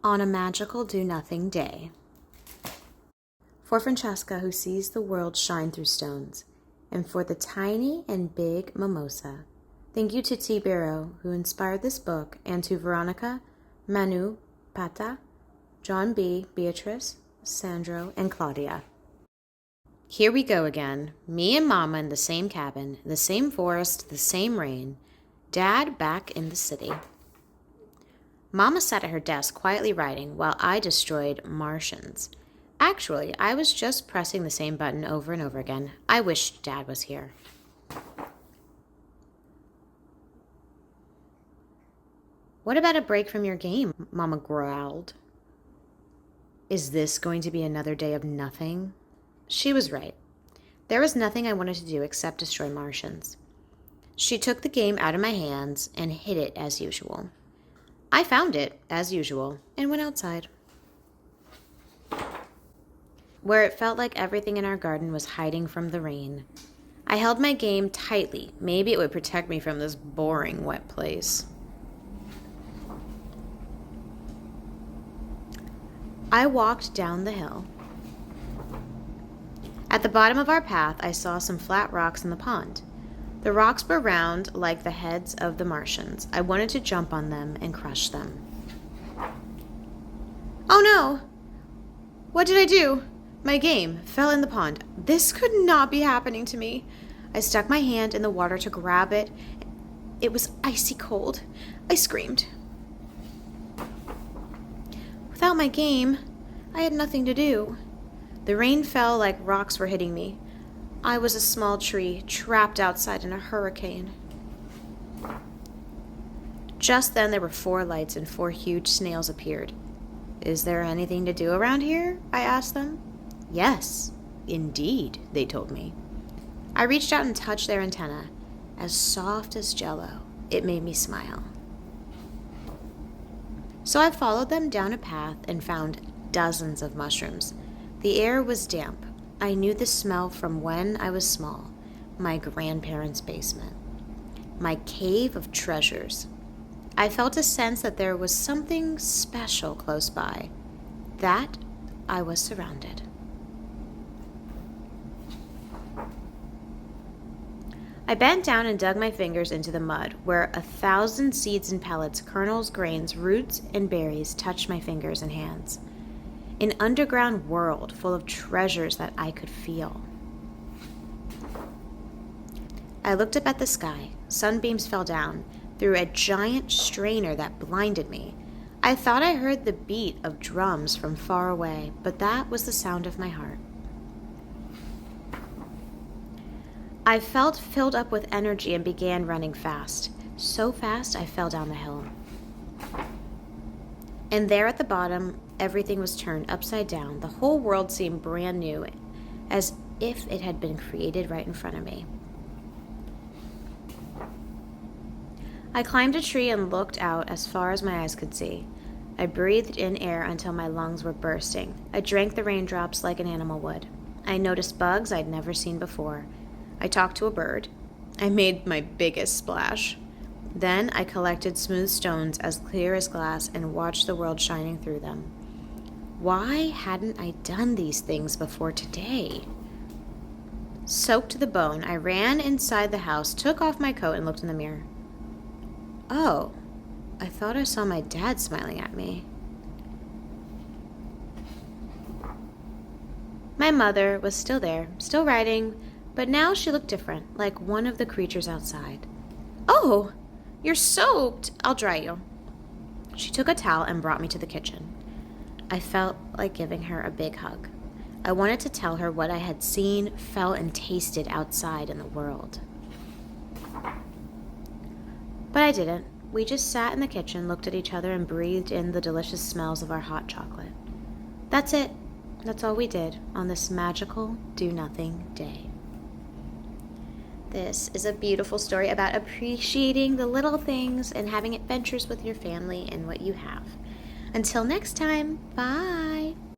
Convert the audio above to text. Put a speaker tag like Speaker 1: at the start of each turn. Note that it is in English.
Speaker 1: on a magical do-nothing day. For Francesca, who sees the world shine through stones, and for the tiny and big mimosa. Thank you to T. Biro, who inspired this book, and to Veronica, Manu, Pata, John B., Beatrice, Sandro, and Claudia. Here we go again. Me and Mama in the same cabin, the same forest, the same rain. Dad back in the city. Mama sat at her desk quietly writing while I destroyed Martians. Actually, I was just pressing the same button over and over again. I wish Dad was here. What about a break from your game? Mama growled. Is this going to be another day of nothing? She was right. There was nothing I wanted to do except destroy Martians. She took the game out of my hands and hid it as usual. I found it, as usual, and went outside, where it felt like everything in our garden was hiding from the rain. I held my game tightly. Maybe it would protect me from this boring, wet place. I walked down the hill. At the bottom of our path, I saw some flat rocks in the pond. The rocks were round like the heads of the Martians. I wanted to jump on them and crush them. Oh no! What did I do? My game fell in the pond. This could not be happening to me. I stuck my hand in the water to grab it. It was icy cold. I screamed. Without my game, I had nothing to do. The rain fell like rocks were hitting me. I was a small tree trapped outside in a hurricane. Just then there were 4 lights and 4 huge snails appeared. Is there anything to do around here? I asked them. Yes, indeed, they told me. I reached out and touched their antenna. As soft as jello, it made me smile. So I followed them down a path and found dozens of mushrooms. The air was damp. I knew the smell from when I was small. My grandparents' basement. My cave of treasures. I felt a sense that there was something special close by. That I was surrounded. I bent down and dug my fingers into the mud, where 1,000 seeds and pellets, kernels, grains, roots, and berries touched my fingers and hands. An underground world full of treasures that I could feel. I looked up at the sky. Sunbeams fell down through a giant strainer that blinded me. I thought I heard the beat of drums from far away, but that was the sound of my heart. I felt filled up with energy and began running fast. So fast I fell down the hill. And there at the bottom, everything was turned upside down. The whole world seemed brand new, as if it had been created right in front of me. I climbed a tree and looked out as far as my eyes could see. I breathed in air until my lungs were bursting. I drank the raindrops like an animal would. I noticed bugs I'd never seen before. I talked to a bird. I made my biggest splash. Then I collected smooth stones as clear as glass and watched the world shining through them. Why hadn't I done these things before today? Soaked to the bone, I ran inside the house, took off my coat, and looked in the mirror. Oh, I thought I saw my dad smiling at me. My mother was still there, still writing, but now she looked different, like one of the creatures outside. Oh, you're soaked. I'll dry you. She took a towel and brought me to the kitchen. I felt like giving her a big hug. I wanted to tell her what I had seen, felt, and tasted outside in the world. But I didn't. We just sat in the kitchen, looked at each other, and breathed in the delicious smells of our hot chocolate. That's it. That's all we did on this magical do-nothing day. This is a beautiful story about appreciating the little things and having adventures with your family and what you have. Until next time, bye!